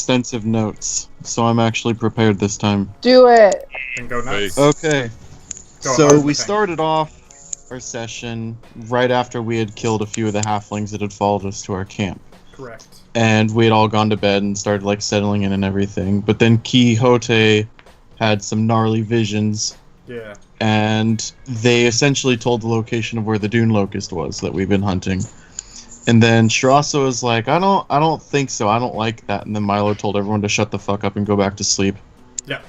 extensive notes, so I'm actually prepared this time. Do it. And go nuts. Okay. Go hard So in we the tank. started off our session right after we had killed a few of the halflings that had followed us to our camp. Correct. And we had all gone to bed and started like settling in and everything. But then Quixote had some gnarly visions, Yeah. and they essentially told the location of where the Dune Locust was that we've been hunting. And then Shirasa was like, I don't think so. I don't like that. And then Milo told everyone to shut the fuck up and go back to sleep. Yeah.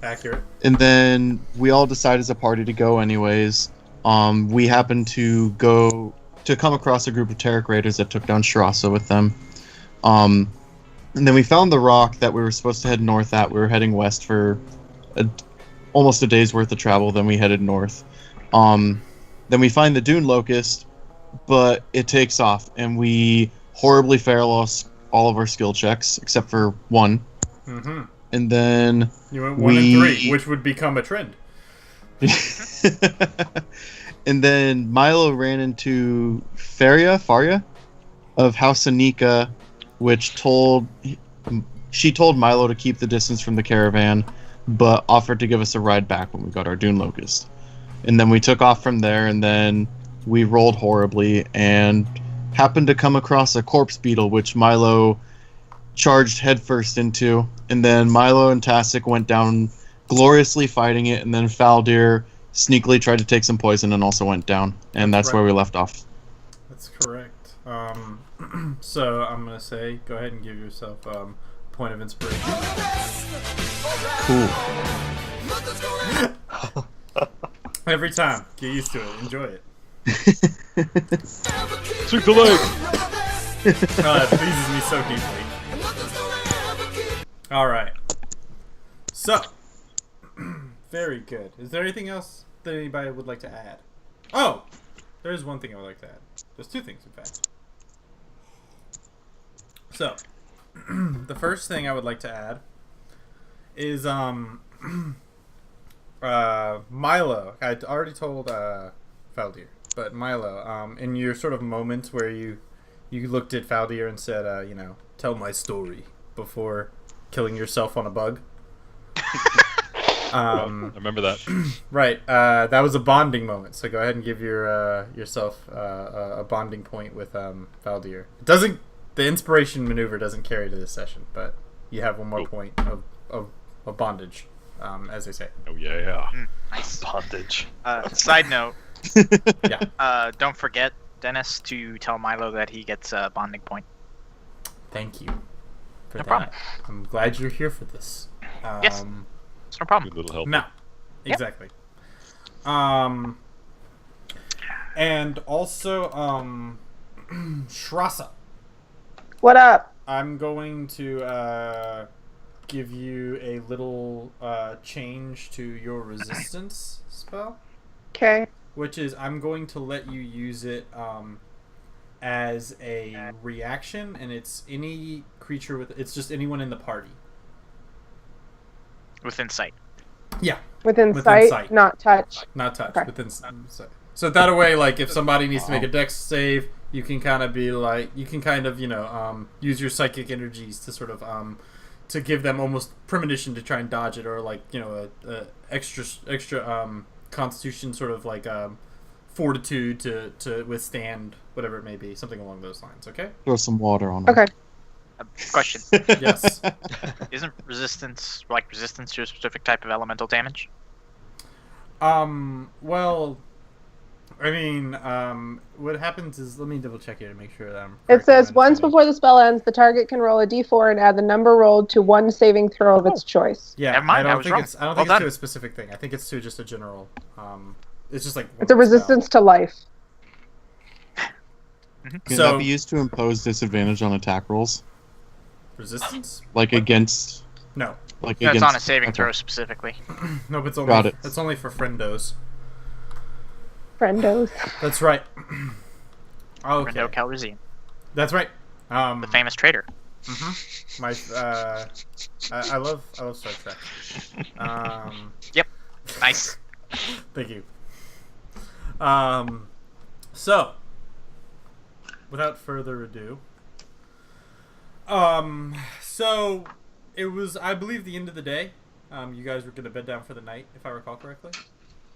Accurate. And then we all decided as a party to go anyways. We happened to come across a group of Terek Raiders that took down Shirasa with them. And then we found the rock that we were supposed to head north at. We were heading west for almost a day's worth of travel. Then we headed north. Then we find the Dune Locust, but it takes off, and we horribly fail all of our skill checks except for one. Mm-hmm. And then You went 1 and 3, which would become a trend. And then Milo ran into Faria of House Anika, which told Milo to keep the distance from the caravan, but offered to give us a ride back when we got our Dune Locust. And then we took off from there, and then we rolled horribly and happened to come across a corpse beetle, which Milo charged headfirst into. And then Milo and Tasik went down gloriously fighting it, and then Faldir sneakily tried to take some poison and also went down. And that's where we left off. That's correct. So I'm gonna say, go ahead and give yourself point of inspiration. Cool. Every time, get used to it. Enjoy it. Took the leg. That pleases me so deeply. All right. So, very good. Is there anything else that anybody would like to add? Oh, there's one thing I would like to add. There's two things, in fact. So, the first thing I would like to add is Milo. I already told Faldir, but Milo, in your sort of moments where you looked at Faldir and said, tell my story before killing yourself on a bug. I remember that. Right. That was a bonding moment. So go ahead and give yourself a bonding point with Faldir. It doesn't. The inspiration maneuver doesn't carry to this session, but you have one more point of bondage, as they say. Oh yeah. Nice. Bondage. Side note. Yeah. Don't forget, Dennis, to tell Milo that he gets a bonding point. Thank you for No that. problem. I'm glad you're here for this. Yes. It's no problem. Good little help. No. Exactly. And also, Shrasa. What up? I'm going to give you a little change to your resistance spell, Okay. which is I'm going to let you use it as a reaction, and it's any creature it's just anyone in the party. Within sight. Yeah, Within Within sight, sight. not touch. not touch, Okay. within sight. So that way, like, if somebody needs to make a dex save, you can kind of be like, use your psychic energies to sort of to give them almost premonition to try and dodge it, or like a extra constitution sort of like fortitude to withstand whatever it may be, something along those lines. Okay. Throw some water on it. Okay. Question. Yes. Isn't resistance to a specific type of elemental damage? Well, I mean, what happens is, let me double check here to make sure that I'm It correct says in once understanding. before the spell ends, the target can roll a d4 and add the number rolled to one saving throw of its choice. Yeah, Never mind, I I don't was think wrong. it's. I don't Well think it's to done. a specific thing. I think it's to just a general. It's just like It's a resistance to life. Can So- that be used to impose disadvantage on attack rolls? Resistance? Like against... No, Like No, it's against... on a saving okay. throw specifically. no, but it's only. Got it. It's only for friendos. Friendos. That's right. Okay, Rendo Calrissian, that's right. the famous traitor. My I love Star Trek. Yep. Nice. Thank you. So, without further ado, So, it was, I believe, the end of the day. You guys were going to bed down for the night, if I recall correctly.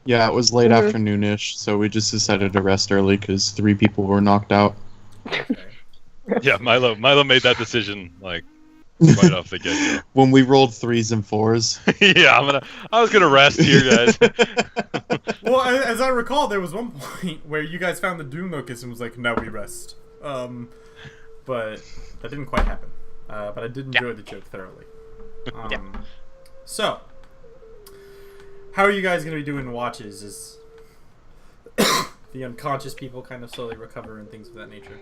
Yeah, it was late Mhm. afternoonish, so we just decided to rest early because 3 people were knocked out. Okay. Yeah, Milo made that decision like right off the get When we rolled 3s and 4s. go. Yeah, I was gonna rest here, guys. Well, as I recall, there was one point where you guys found the Doom Locust and was like, "No, we rest." But that didn't quite happen. But I did enjoy the joke thoroughly. So, how are you guys going to be doing watches? Is the unconscious people kind of slowly recover and things of that nature?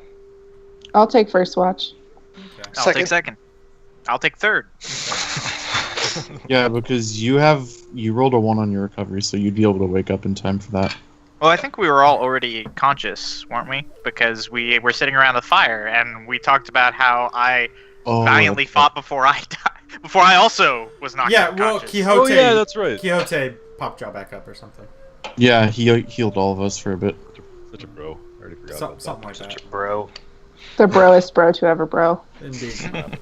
I'll take first watch. Okay. I'll take second. I'll take third. Yeah, because you rolled a 1 on your recovery, so you'd be able to wake up in time for that. Well, I think we were all already conscious, weren't we? Because we were sitting around the fire, and we talked about how I valiantly that's fought before I died. Before I also was knocked Yeah, out well, conscious. Quixote. Oh yeah, that's right. Quixote popped jaw back up or something. right. Yeah, he healed all of us for a bit. Such a bro. I already forgot about Something like that. Bro. The broest bro to ever bro. Indeed. that.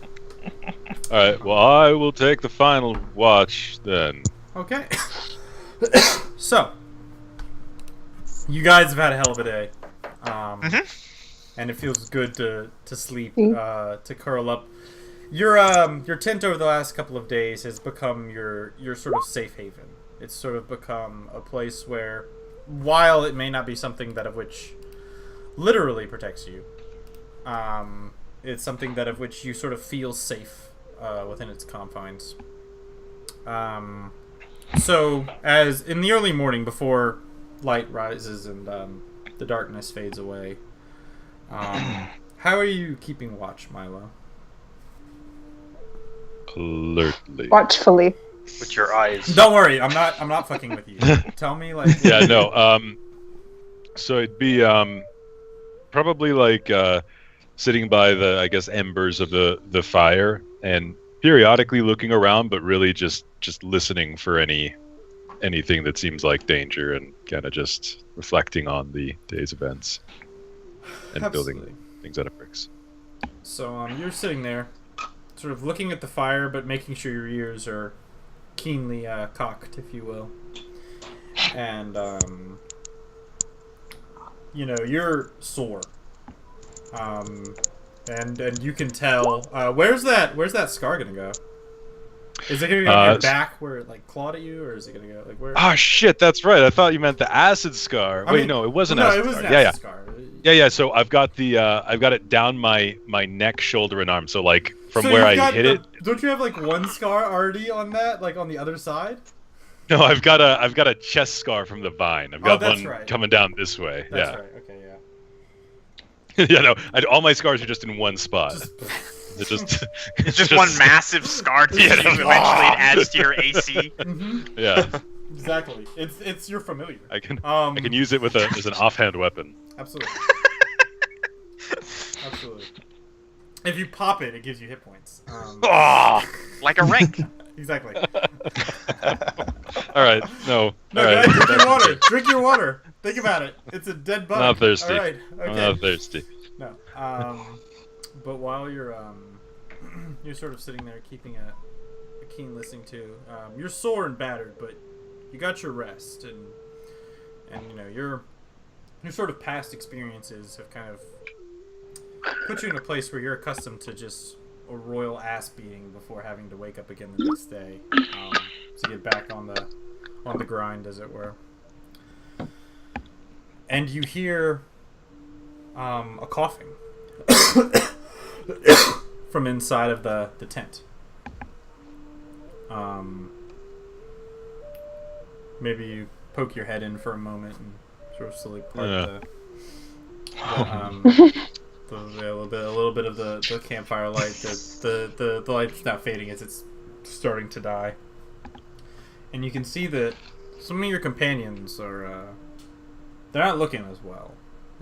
All right. Well, I will take the final watch then. Okay. So, you guys have had a hell of a day. And it feels good to sleep, to curl up. Your tent over the last couple of days has become your sort of safe haven. It's sort of become a place where, while it may not be something that of which literally protects you, it's something that of which you sort of feel safe within its confines. So, as in the early morning before light rises and the darkness fades away, how are you keeping watch, Milo? Alertly. Watchfully. With your eyes. Don't worry, I'm not fucking with you. Tell me, like, Yeah, no. So it'd be probably like sitting by the, I guess, embers of the fire and periodically looking around, but really just listening for anything that seems like danger and kind of just reflecting on the day's events and Absolutely. building things out of bricks. So you're sitting there, sort of looking at the fire, but making sure your ears are keenly cocked, if you will. And you're sore. And you can tell. Where's that scar gonna go? Is it gonna go on your back where it like clawed at you, or is it gonna go like where? Oh shit, that's right. I thought you meant the acid scar. Wait, no, it wasn't acid it was scar. an Yeah, acid scar. yeah. So I've got it down my neck, shoulder, and arm. So like from So where you've I got hit it. Don't you have like one scar already on that, like on the other side? No, I've got a chest scar from the vine. I've got that's one right. coming down this way. That's yeah. right. Okay, yeah. Yeah, no. All my scars are just in one spot. Just, It's just It's just one massive scar to Yeah, you. Eventually, it adds to your AC. Mhm, Yeah, exactly. It's your familiar. I can use it as an offhand weapon. Absolutely. Absolutely. If you pop it, it gives you hit points. Oh, like a rank. Exactly. All right, no. No, All go right. ahead, drink your water. Drink your water. Think about it. It's a dead bug. I'm not thirsty. All right. Okay. I'm not thirsty. No. But while you're you're sort of sitting there keeping a keen listening to, you're sore and battered, but you got your rest, and your sort of past experiences have kind of put you in a place where you're accustomed to just a royal ass beating before having to wake up again the next day to get back on the grind, as it were. And you hear a coughing from inside of the tent. Maybe you poke your head in for a moment and sort of slowly part a little bit of the campfire light. The light's not fading as it's starting to die, and you can see that some of your companions are they're not looking as well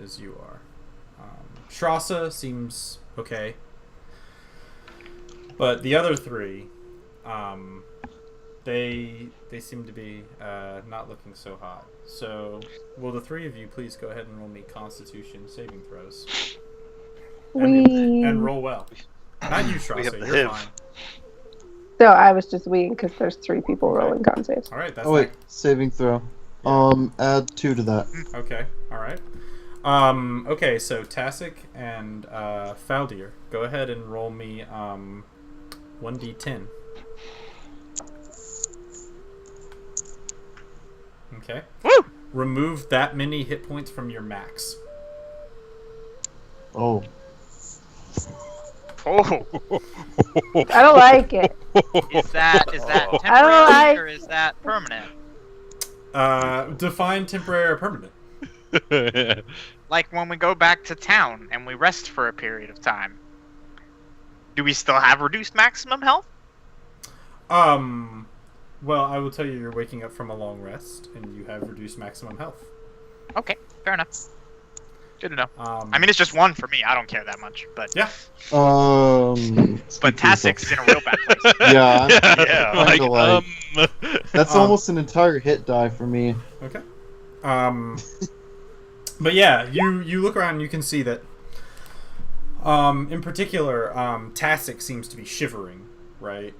as you are. Strasza seems okay, but the other three, they seem to be not looking so hot. So, will the three of you please go ahead and roll me Constitution saving throws? And roll well. Not you, We Strasser. have the You're HIV. fine. No, I was just waiting because there's 3 people rolling con saves. All right, that's Oh wait, saving throw. Add 2 to that. okay. All right. Okay, so Tasik and Faldir, go ahead and roll me 1d10. Okay. Woo! Remove that many hit points from your max. Oh. Oh, I don't like it. is that I temporary don't like- or is that permanent? Define temporary or permanent. Like when we go back to town and we rest for a period of time, do we still have reduced maximum health? Well, I will tell you, you're waking up from a long rest, and you have reduced maximum health. Okay, fair enough. Good to know. I I mean, it's just 1 for me. I don't care that much, but yeah. But Speak for yourself. Tasik's in a real bad place. Yeah, Yeah. like, Kinda like- that's Um, almost an entire hit die for me. Okay. But yeah, you look around and you can see that, in particular, Tasik seems to be shivering, right?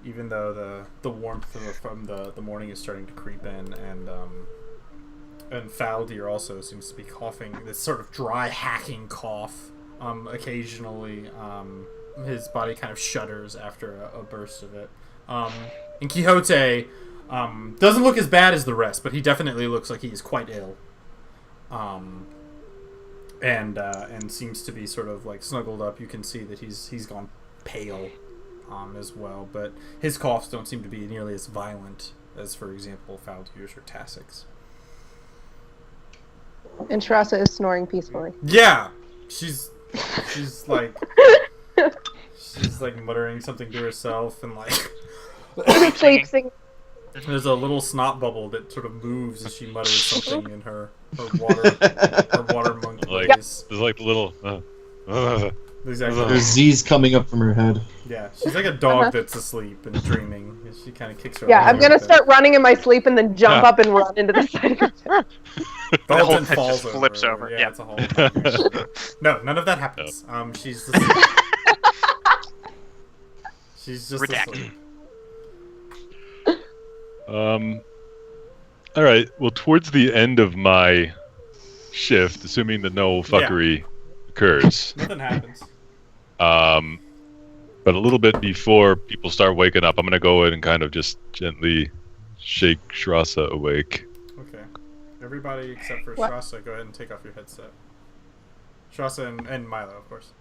Even though the warmth from the morning is starting to creep in, and Faldir also seems to be coughing this sort of dry, hacking cough. Occasionally, his body kind of shudders after a burst of it. And Quixote doesn't look as bad as the rest, but he definitely looks like he is quite ill. And seems to be sort of like snuggled up. You can see that he's gone pale, as well. But his coughs don't seem to be nearly as violent as, for example, Faldir's or Tasik's. And Shrasa is snoring peacefully. Yeah, she's like muttering something to herself, and like Sleeping. there's a little snot bubble that sort of moves as she mutters something in her water monk Like- voice. There's like the little. Exactly. There's Z's coming up from her head. Yeah, she's like a dog that's asleep and dreaming. She kind of kicks her. Yeah, legs I'm like gonna that. start running in my sleep and then jump Yeah. up and run into the side of her tent. The whole whole thing tent falls just flips over, Yeah, yeah. it's a whole. No, none of that happens. She's she's just Redacted. asleep. All right. Well, towards the end of my shift, assuming that no fuckery occurs, Nothing happens. but a little bit before people start waking up, I'm gonna go in and kind of just gently shake Shrasa awake. Okay. Everybody except for What? Shrasa, go ahead and take off your headset. Shrasa and Milo, of course.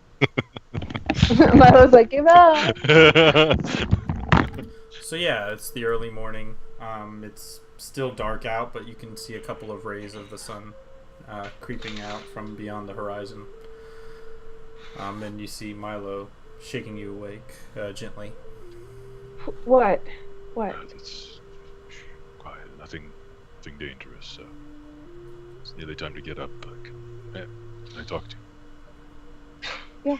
Milo's like, give up. So yeah, it's the early morning. It's still dark out, but you can see a couple of rays of the sun creeping out from beyond the horizon. And you see Milo shaking you awake gently. What? What? It's quiet, nothing dangerous. So it's nearly time to get up. Can I talk to you?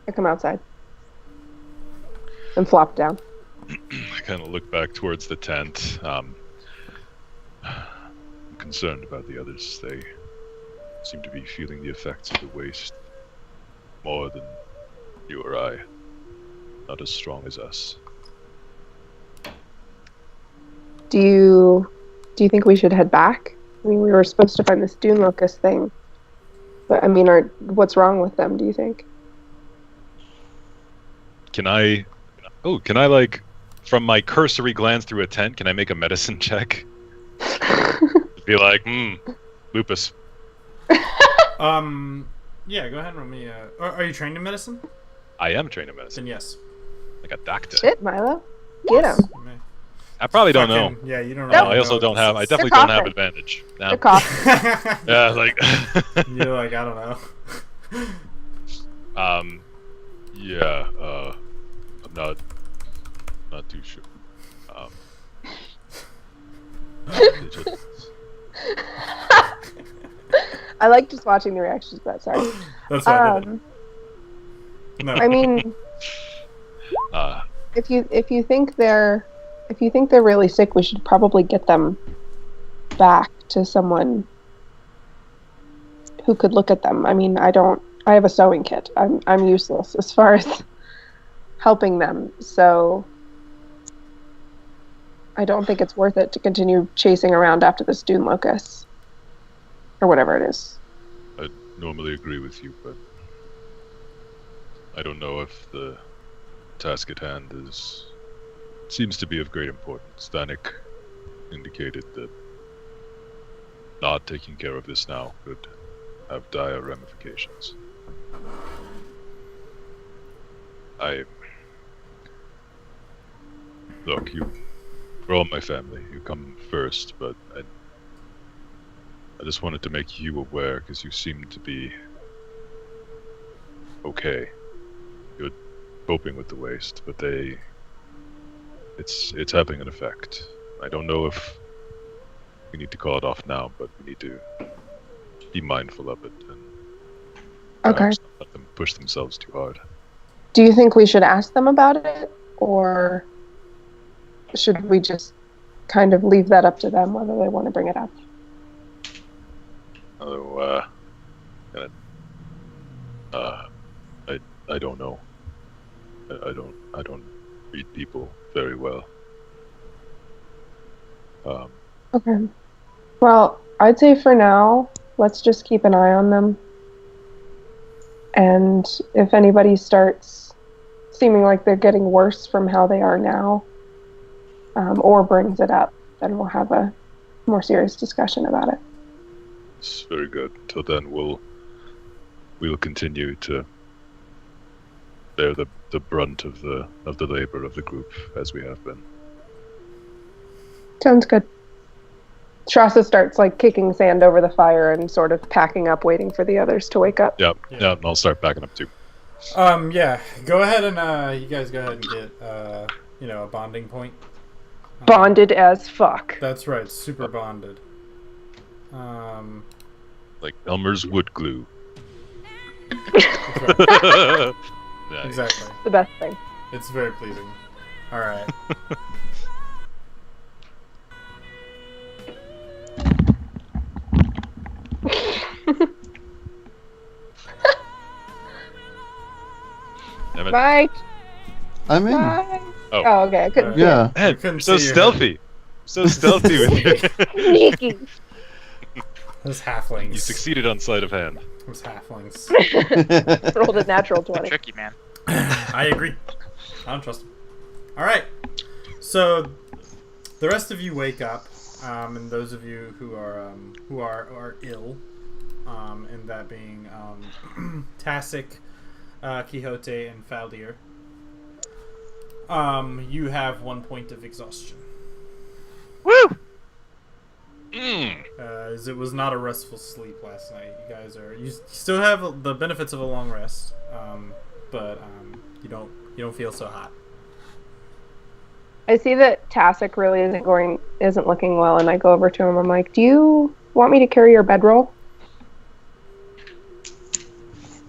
I come outside and flop down. I kind of look back towards the tent. I'm concerned about the others. They seem to be feeling the effects of the waste more than you or I. Not as strong as us. Do you think we should head back? I mean, we were supposed to find this dune locust thing, but I mean, what's wrong with them? Do you think? Can I like, from my cursory glance through a tent, can I make a medicine check? Be like, lupus. Yeah, go ahead and roll me. Are you trained in medicine? I am trained in medicine, Then yes. like a doctor. Shit, Milo, get him. You may. I probably don't know. Fucking- Yeah, you don't Nope. know. I also don't have. I definitely They're don't have coughing. advantage. The Now, cough. yeah, like, You're like, I don't know. yeah. I'm not too sure. it just- I like just watching the reactions to that. Sorry. That's why I did it. No. I mean, uh, if you think they're really sick, we should probably get them back to someone who could look at them. I mean, I don't I have a sewing kit. I'm useless as far as helping them. So I don't think it's worth it to continue chasing around after this dune locust or whatever it is. I normally agree with you, but I don't know if the task at hand seems to be of great importance. Vanek indicated that not taking care of this now could have dire ramifications. Look, you're all my family. You come first, but I just wanted to make you aware because you seem to be okay. You're coping with the waste, but it's having an effect. I don't know if we need to call it off now, but we need to be mindful of it and perhaps not let them push themselves too hard. Do you think we should ask them about it, or should we just kind of leave that up to them whether they want to bring it up? Although, I don't know. I don't read people very well. Okay. Well, I'd say for now, let's just keep an eye on them. And if anybody starts seeming like they're getting worse from how they are now, or brings it up, then we'll have a more serious discussion about it. It's very good. Till then, we'll continue to bear the brunt of the labor of the group as we have been. Sounds good. Shasta starts like kicking sand over the fire and sort of packing up, waiting for the others to wake up. Yep. I'll start backing up too. Yeah. Go ahead and you guys go ahead and get a bonding point. Bonded as fuck. That's right, super bonded. Like Elmer's wood glue. Right. Nice. Exactly. The best thing. It's very pleasing. All right. Mike. I'm in. Bye. Oh. Okay. I couldn't. Yeah. Man, couldn't so see you. stealthy. So stealthy with you. Sneaky. Those halflings. You succeeded on sleight of hand. Those halflings. Rolled a natural 20. Tricky, man. I agree. I don't trust him. All right. So the rest of you wake up, and those of you who are ill, and that being Tasik, Quixote, and Faldir. You have 1 point of exhaustion. Woo! As it was not a restful sleep last night. You still have the benefits of a long rest, but you don't feel so hot. I see that Tasik really isn't looking well, and I go over to him. I'm like, "Do you want me to carry your bedroll?"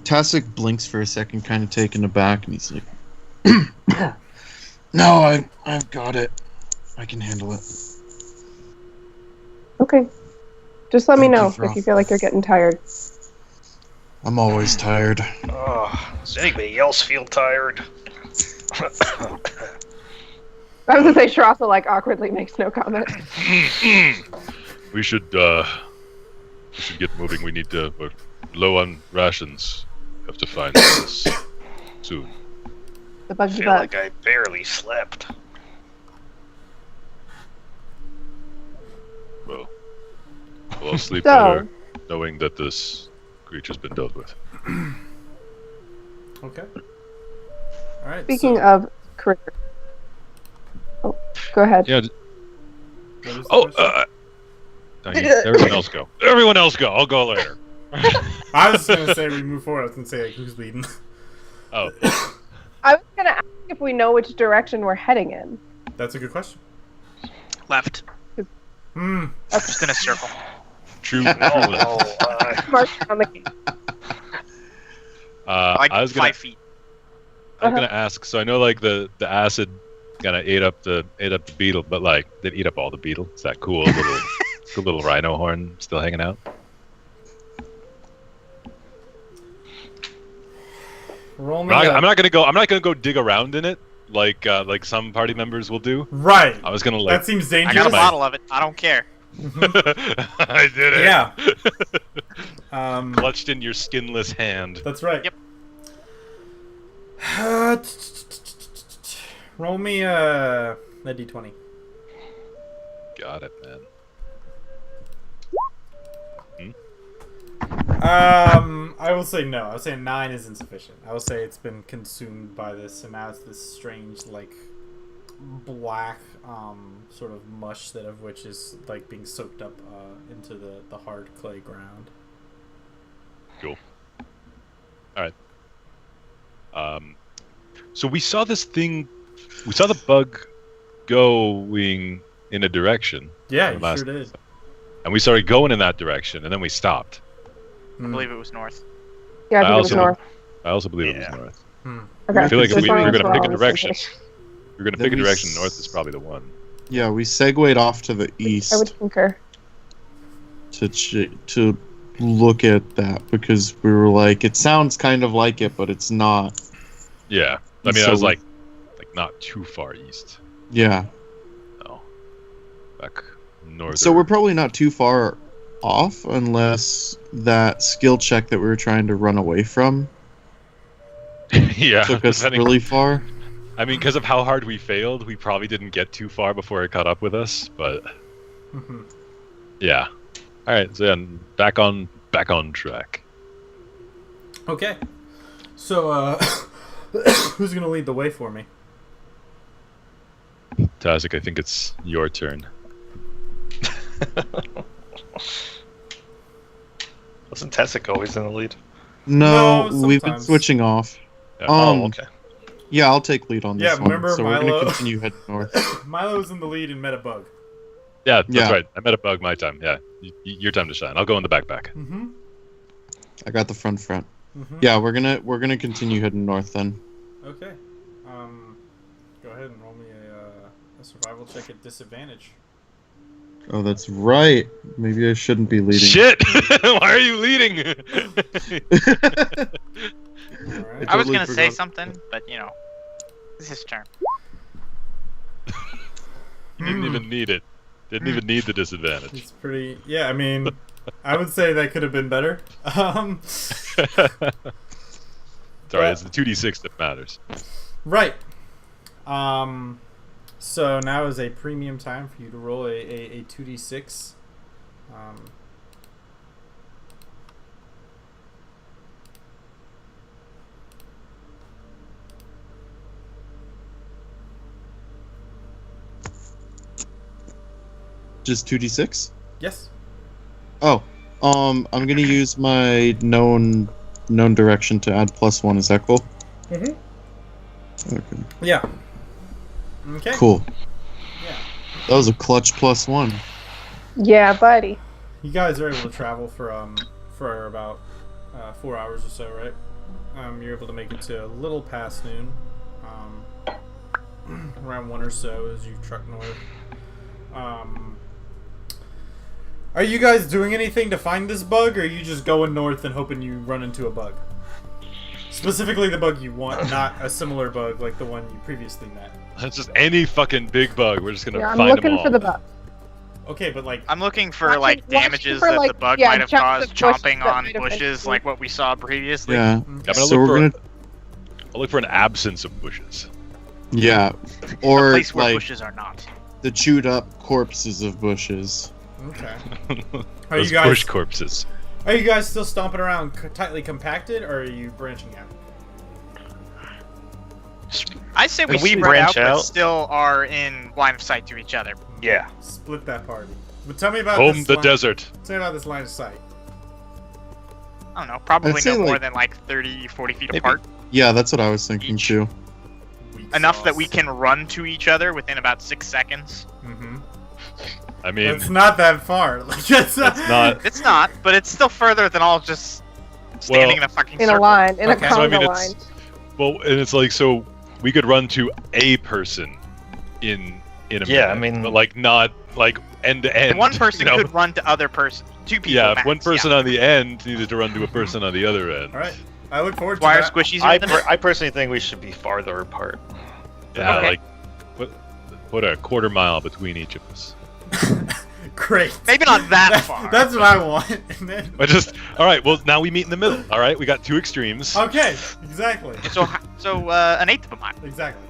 Tasik blinks for a second, kind of taken aback, and he's like, "No, I've got it. I can handle it." Okay. Just let me Thank you, know Froth. if you feel like you're getting tired. I'm always tired. Does anybody else feel tired? I was gonna say Shrasa like awkwardly makes no comment. We should get moving. We're low on rations. Have to find this soon. The I buggy feel bug. like I barely slept. Well, we'll all sleep So- better knowing that this creature's been dealt with. Okay. All right. Speaking of career. Oh, go ahead. Yeah. what is the Oh, question? everyone else go. Everyone else go. I'll go later. I was gonna say we move forward. I was gonna say like, who's leading. Oh, I was gonna ask if we know which direction we're heading in. That's a good question. Left. That's Just in a circle. true. Oh, no. Mark on the Like I was gonna 5 feet. ask. So I know like the acid kind of ate up the beetle, but like did it eat up all the beetle? Is that cool? The little rhino horn still hanging out? Roll me. I'm not gonna go dig around in it like some party members will do. Right. I was gonna That seems I dangerous. got a bottle of it. I don't care. I did it. Yeah. Clutched in your skinless hand. That's right. Yep. Roll me a d20. Got it, man. I will say no. I will say 9 is insufficient. I will say it's been consumed by this, and now it's this strange, like, black, sort of mush that of which is like being soaked up into the hard clay ground. Cool. All right. So we saw this thing. We saw the bug going in a direction. Yeah, the you last sure did. episode. And we started going in that direction, and then we stopped. I believe it was north. Yeah, I think it was also- north. I also believe it Yeah. was north. Okay. I feel like if Just we wanted were to gonna pick a on the same direction, page. we're gonna Then pick a we direction. s- North is probably the one. Yeah, we segued off to the east I would concur. to look at that because we were like, it sounds kind of like it, but it's not. Yeah. I mean, I So- was like not too far east. Yeah. No. Back north. So we're probably not too far off unless that skill check that we were trying to run away from yeah. took us depending- really far. I mean, because of how hard we failed, we probably didn't get too far before it caught up with us. But yeah. All right. So then back on track. Okay. So, who's gonna lead the way for me? Tazik, I think it's your turn. Wasn't Tessic always in the lead? No, No, we've been sometimes. switching off. Yeah. Um, Oh, okay. Yeah, I'll take lead on this Yeah, one. remember So we're Milo? gonna continue heading north. Milo's in the lead and met a bug. Yeah, that's Yeah. right. I met a bug my time. Yeah. Your time to shine. I'll go in the backpack. Mm-hmm. I got the front. Mm-hmm. Yeah, we're gonna continue heading north then. Okay. Go ahead and roll me a survival check at disadvantage. Oh, that's right. Maybe I shouldn't be leading. Shit! Why are you leading? All right. I was totally gonna say forgot. something, but you know, it's his turn. You didn't even need it. Didn't even need the disadvantage. It's pretty. Yeah, I mean, I would say that could have been better. Sorry, it's the 2d6 that matters. Right. So now is a premium time for you to roll a 2d6. Just 2d6? Yes. Oh, I'm gonna use my known direction to add +1. Is that cool? Mm-hmm. Okay. Yeah. Okay. Cool. Yeah. That was a clutch +1. Yeah, buddy. You guys are able to travel for about 4 hours or so, right? You're able to make it to a little past noon, around 1 or so as you truck north. Are you guys doing anything to find this bug, or are you just going north and hoping you run into a bug? Specifically the bug you want, not a similar bug like the one you previously met. It's just any fucking big bug. We're just gonna Yeah, I'm find them looking all. for the bug. Okay, but like, I'm looking for Watching- like watching damages for, that like, the bug yeah, might have chunks caused of bushes chomping that on might have bushes, been- like what we saw previously. Yeah. I'm gonna So look we're for. gonna. I'll look for an absence of bushes. Yeah. A Or place where like bushes are not. the chewed up corpses of bushes. okay. Are Those you guys bush corpses. Are you guys still stomping around tightly compacted, or are you branching out? I say we Can we spread branch out, but out? still are in line of sight to each other. Yeah. Split that party. But tell me about Home this the line, desert. Tell me about this line of sight. I don't know, probably I'd say, no more like- than like 30, 40 feet Maybe. apart. Yeah, that's what I was thinking Each. too. Weak Enough that sauce. we can run to each other within about 6 seconds. Mm-hmm. I mean, It's not that far. Like, it's not. It's not, but it's still further than all just standing in a fucking In a circle. line, in Okay. a So, I conga mean, line. Well, and it's like so we could run to a person in a minute. Yeah, I mean- but like not like end to end. And one person you know? could run to other person. 2 people. Yeah, if max, one person on the end needed to run to a person on the other end. All right. I look forward to Why are that. squishies I, in the I personally think we should be farther apart. Yeah, Okay. like put a quarter mile between each of us. Great. Maybe not that far. That's what I want. And then... But just all right. Well, now we meet in the middle. All right, we got two extremes. Okay, exactly. So an eighth of a mile. Exactly.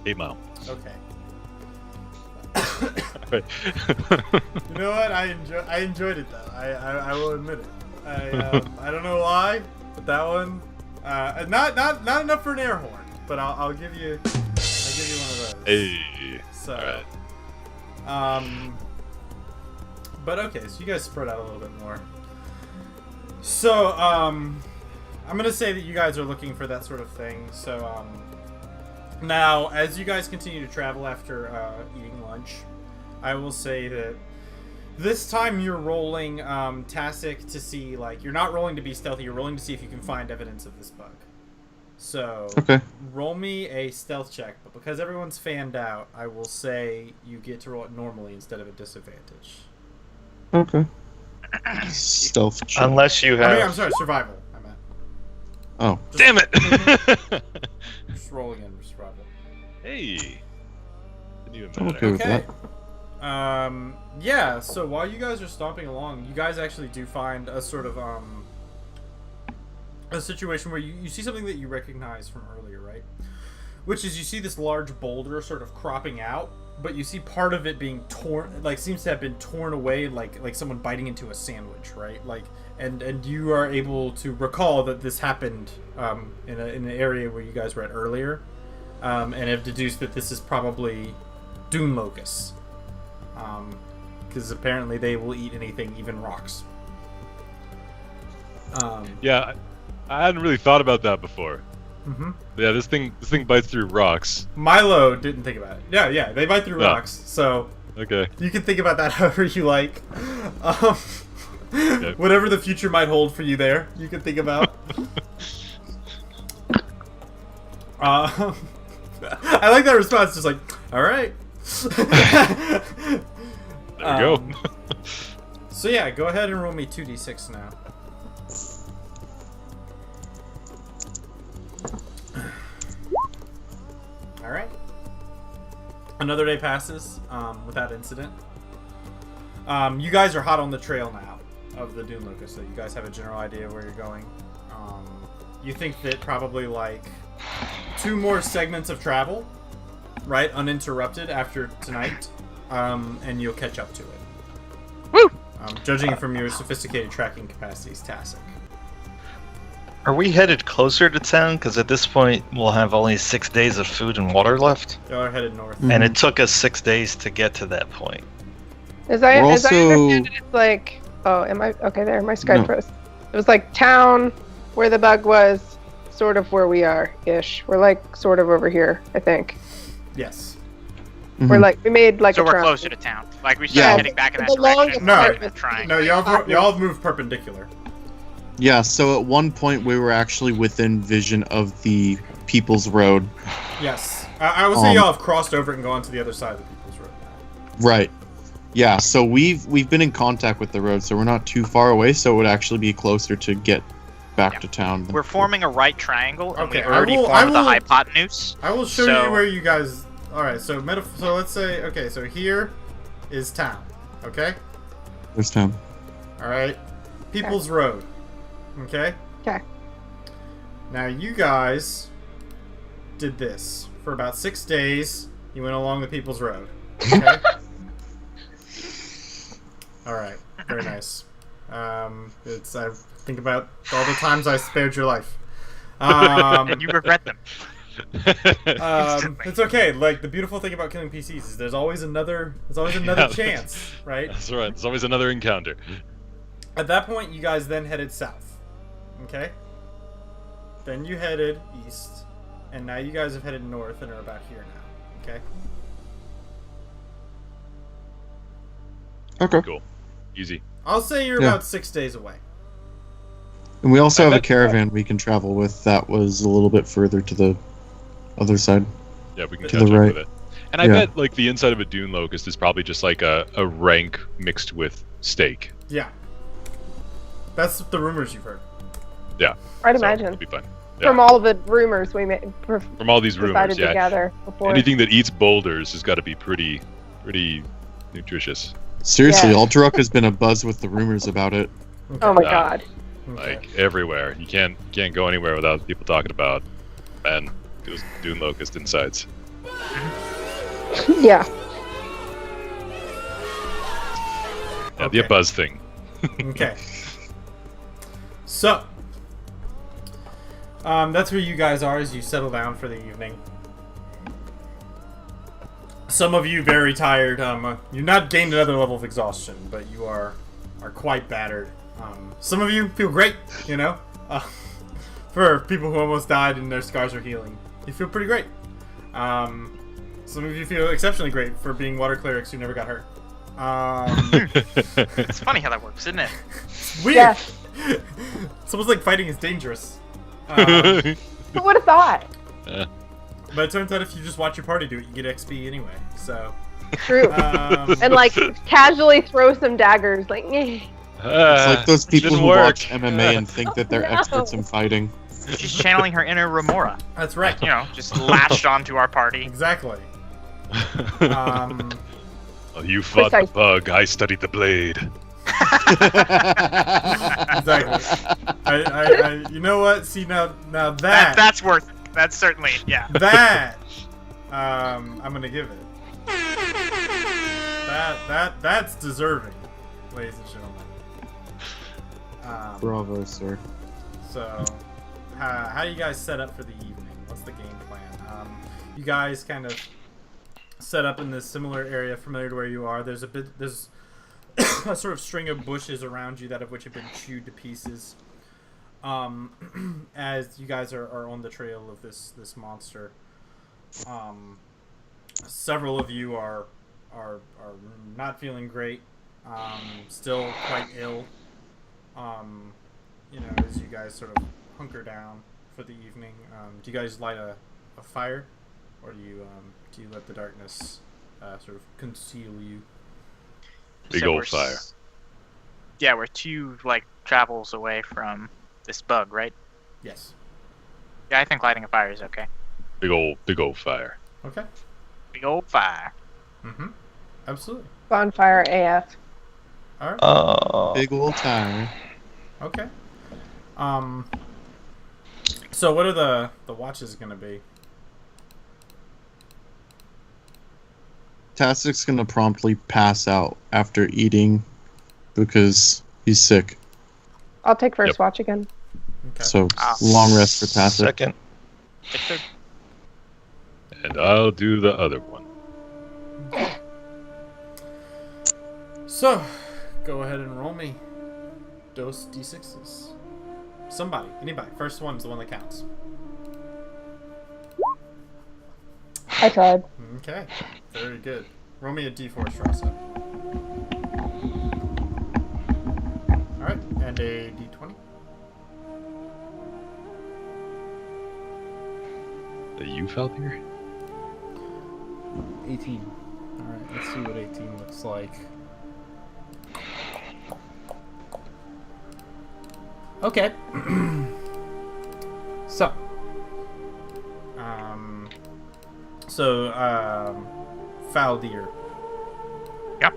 8 mile. Okay. Right. You know what? I enjoyed it though. I will admit it. I don't know why, but that one, not enough for an air horn. But I'll give you one of those. Hey. So, All right. But okay, so you guys spread out a little bit more. So, I'm gonna say that you guys are looking for that sort of thing. So, now as you guys continue to travel after eating lunch, I will say that this time you're rolling Tastic to see, like, you're not rolling to be stealthy. You're rolling to see if you can find evidence of this bug. So, Okay. roll me a stealth check, but because everyone's fanned out, I will say you get to roll it normally instead of a disadvantage. Okay. Stealth check. Unless you have. I'm sorry, survival. I meant. Oh. Damn it! Just roll again for survival. Hey. Didn't even I'm matter. okay with Okay. that. Yeah, so while you guys are stomping along, you guys actually do find a sort of, a situation where you see something that you recognize from earlier, right? Which is you see this large boulder sort of cropping out, but you see part of it being torn, like seems to have been torn away, like someone biting into a sandwich, right? Like, and you are able to recall that this happened in an area where you guys were at earlier, and have deduced that this is probably dune locusts, because apparently they will eat anything, even rocks. Yeah, I hadn't really thought about that before. Mm-hmm. Yeah, this thing bites through rocks. Milo didn't think about it. Yeah, they bite through No. rocks, so Okay. you can think about that however you like. Okay. Whatever the future might hold for you there, you can think about. I like that response, just like, all right. There we go. So yeah, go ahead and roll me 2d6 now. All right. Another day passes without incident. You guys are hot on the trail now of the Dune Locust, so you guys have a general idea of where you're going. You think that probably like 2 more segments of travel, right, uninterrupted after tonight, and you'll catch up to it. Woo! Judging from your sophisticated tracking capacities, Tastic. Are we headed closer to town? Because at this point, we'll have only 6 days of food and water left. Y'all are headed north. And it took us 6 days to get to that point. As I We're understand it, it's like, oh, am I okay? There, my Skype No. froze. It was like town where the bug was, sort of where we are ish. We're like sort of over here, I think. Yes. We're like we made like So a we're triangle. closer to town. Like we started Yeah. heading back in that The longest direction. No. part was Trying. No, y'all have moved perpendicular. Yeah, so at one point we were actually within vision of the People's Road. Yes. I would say Um, y'all have crossed over and gone to the other side of the People's Road now. Right. Yeah, so we've been in contact with the road, so we're not too far away, so it would actually be closer to get back Yeah. to town. We're forming a right triangle, and Okay, we've already I formed the will- hypotenuse. I will show So- you where you guys. All right, so so let's say okay, so here is town. Okay. There's town. All right. People's Road. Okay. Okay. Now you guys did this for about 6 days. You went along the People's Road. Okay. All right. Very nice. It's I think about all the times I spared your life. And you regret them. It's okay. Like the beautiful thing about killing PCs is there's always another Yeah. chance, right? That's right. There's always another encounter. At that point, you guys then headed south. Okay. Then you headed east, and now you guys have headed north and are about here now. Okay. Okay. Cool. Easy. I'll say you're Yeah. about 6 days away. And we also I have a bet- caravan we can travel with that was a little bit further to the other side. Yeah, we can To catch the up right. with it. And I Yeah. bet like the inside of a dune locust is probably just like a rank mixed with steak. Yeah. That's the rumors you've heard. Yeah. I'd So, imagine. it'll be fun. From Yeah. all the rumors we made, From all these rumors, decided yeah. together before. Anything that eats boulders has got to be pretty nutritious. Seriously, Yeah. Ultrarock has been a buzz with the rumors about it. Oh my Yeah. god. Okay. Like everywhere. You can't go anywhere without people talking about man goes Dune Locust insides. Yeah. Yeah, the Okay. buzz thing. Okay. So, that's where you guys are as you settle down for the evening. Some of you very tired. You've not gained another level of exhaustion, but you are quite battered. Some of you feel great, you know. For people who almost died and their scars are healing, you feel pretty great. Some of you feel exceptionally great for being water clerics who never got hurt. It's funny how that works, isn't it? Weird. Yeah. It's almost like fighting is dangerous. Who would have thought? But it turns out if you just watch your party do it, you get XP anyway. So, True. And like casually throw some daggers, like. It's like those people didn't who work. watch MMA and think that they're No. experts in fighting. She's channeling her inner Remora. that's right. You know, just latched onto our party. Exactly. Oh, you fought the Precise. bug. I studied the blade. Exactly. You know what? See now That's worth it. That's certainly, yeah. that I'm gonna give it. That's deserving, ladies and gentlemen. Bravo, sir. So, how do you guys set up for the evening? What's the game plan? You guys kind of set up in this similar area, familiar to where you are. There's a sort of string of bushes around you, that of which have been chewed to pieces. As you guys are on the trail of this monster. Several of you are not feeling great. Still quite ill. You know, as you guys sort of hunker down for the evening. Do you guys light a fire, or do you let the darkness sort of conceal you? Big So old we're fire. Yeah, we're 2 travels away from this bug, right? Yes. Yeah, I think lighting a fire is okay. Big old fire. Okay. Big old fire. Mm-hmm. Absolutely. Bonfire AF. All right. Big old tire. Okay. So what are the watches gonna be? Tastic's gonna promptly pass out after eating because he's sick. I'll take first Yep. watch again. Okay. So long rest for Tastic. Second. Take third. And I'll do the other one. So, go ahead and roll me those d6s. Somebody, anybody. First one's the one that counts. I tried. Okay, very good. Roll me a d4, Strassa. Alright, and a d20. The you Falcon? 18. Alright, let's see what 18 looks like. Okay. So. Faldir. Yep.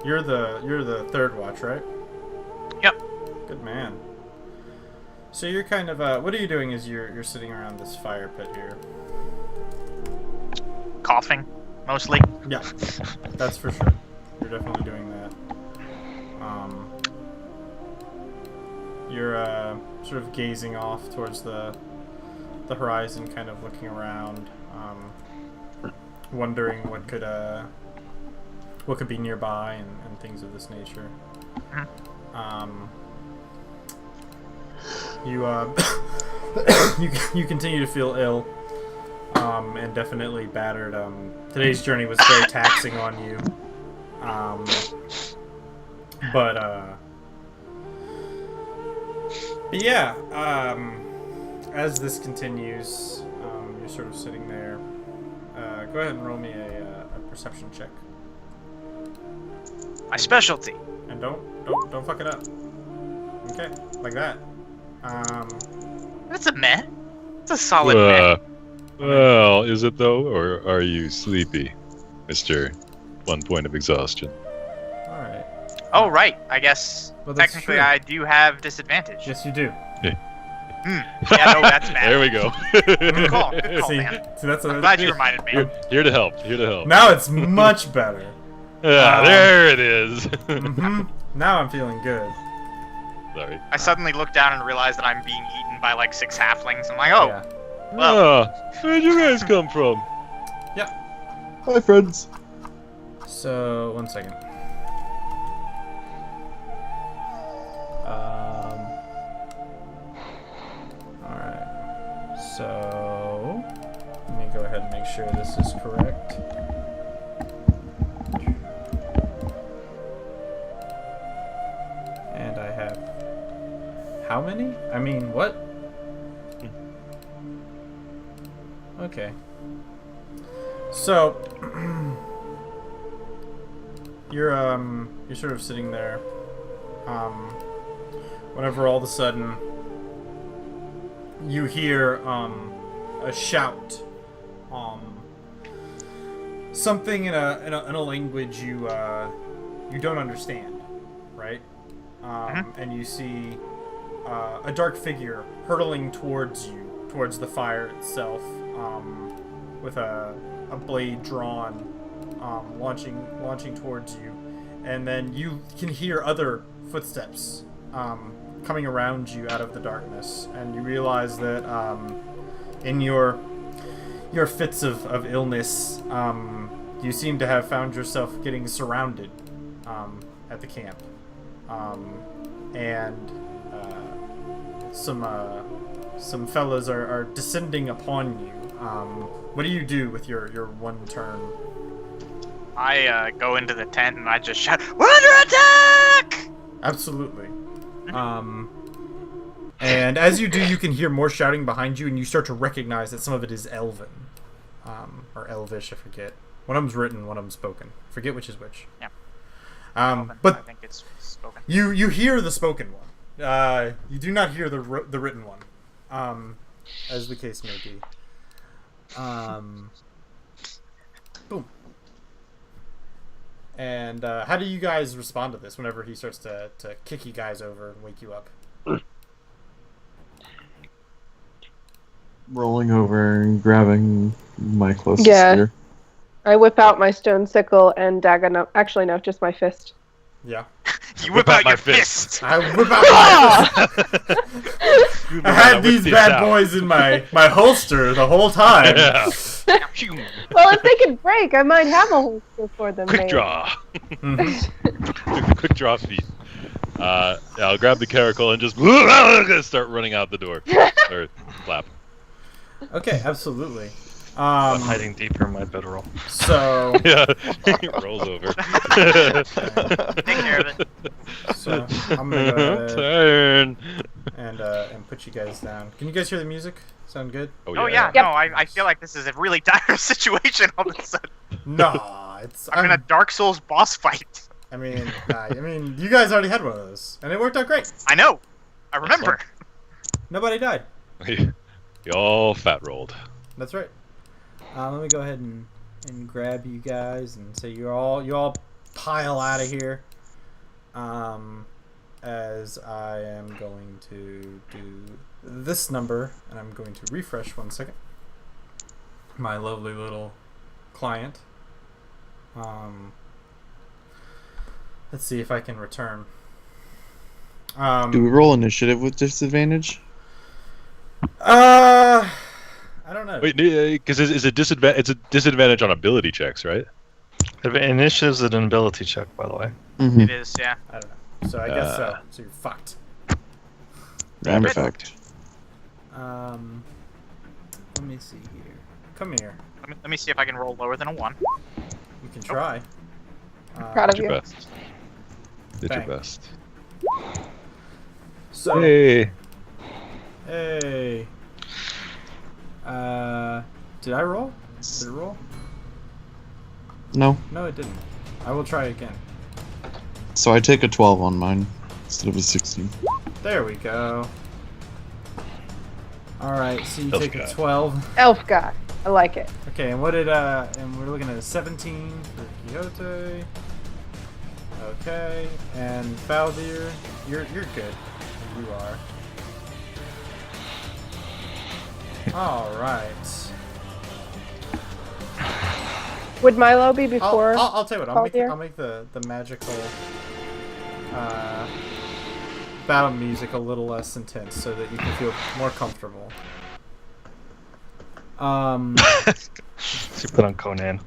You're the third watch, right? Yep. Good man. So you're kind of what are you doing as you're sitting around this fire pit here? Coughing, mostly. Yeah, that's for sure. You're definitely doing that. You're sort of gazing off towards the horizon, kind of looking around, wondering what could be nearby and things of this nature. You continue to feel ill. And definitely battered. Today's journey was very taxing on you. But yeah, as this continues, you're sort of sitting there. Go ahead and roll me a perception check, My specialty. and don't fuck it up. Okay, like that. That's a meh. It's a solid meh. Well, is it though, or are you sleepy, Mister? 1 point of exhaustion. All right. Oh, right. I guess Well, that's technically true. I do have disadvantage. Yes, you do. Yeah, no, that's bad. There we go. Good call, See, man. see, that's I'm a, glad you reminded me. Here to help. Here to help. now it's much better. There it is. Hmm. Now I'm feeling good. Sorry. I suddenly looked down and realized that I'm being eaten by like 6 halflings. I'm like, oh, Yeah. well, Where'd you guys come from? Hi, friends. So 1 second. All right. So let me go ahead and make sure this is correct. And I have how many? I mean, what? Okay. So you're sort of sitting there whenever all of a sudden you hear a shout, something in a language you don't understand, right? And you see a dark figure hurtling towards you, towards the fire itself, with a blade drawn, launching towards you, and then you can hear other footsteps coming around you out of the darkness, and you realize that in your fits of illness, you seem to have found yourself getting surrounded at the camp, and some fellas are descending upon you. What do you do with your 1 turn? I go into the tent and I just shout, "We're under attack!" Absolutely. And as you do, you can hear more shouting behind you, and you start to recognize that some of it is Elven, or Elvish. I forget. One of them's written, one of them's spoken. Forget which is which. Yeah. I But think it's spoken. you hear the spoken one. You do not hear the written one, as the case may be. Boom. And how do you guys respond to this whenever he starts to kick you guys over and wake you up? Rolling over and grabbing my closest Yeah. spear. I whip out my stone sickle and dagger. No, actually, no, just my fist. Yeah. You whip out my your fist. fist. I whip out my fist. I had these Whip this bad out. boys in my holster the whole time. Yeah. Well, if they can break, I might have a holster for them. Quick maybe. draw. Mhm. Quick draw feet. Yeah, I'll grab the caracal and just start running out the door. Or flap. Okay, absolutely. I'm hiding deeper in my bedroll. So Yeah, he rolls over. Take care of it. So I'm gonna go ahead Turn. and put you guys down. Can you guys hear the music? Sound good? Oh yeah, Yep. no, I feel like this is a really dire situation all of a sudden. No, it's. I'm in a Dark Souls boss fight. I mean, you guys already had one of those, and it worked out great. I know. I remember. Nobody died. You all fat rolled. That's right. Let me go ahead and grab you guys and say you all pile out of here. As I am going to do this number, and I'm going to refresh 1 second. My lovely little client. Let's see if I can return. Do we roll initiative with disadvantage? I don't know. Wait, because it's a disadvantage on ability checks, right? Initiative's an ability check, by the way. Mm-hmm. It is, yeah. I don't know. So I guess so. So you're fucked. I'm fucked. Let me see here. Come here. Let me see if I can roll lower than a 1. You can try. Proud of Did your you. best. Did your Thanks. best. So, Hey. hey. Did I roll? Did it roll? No. No, it didn't. I will try again. So I take a 12 on mine instead of a 16. There we go. All right, so you Elf take a god. 12. Elf god. I like it. Okay, and what did and we're looking at a 17 for Quixote. Okay, and Faldir, you're good. You are. All right. Would Milo be before? I'll tell you what. Faldir? I'll make the magical battle music a little less intense so that you can feel more comfortable. She put on Conan.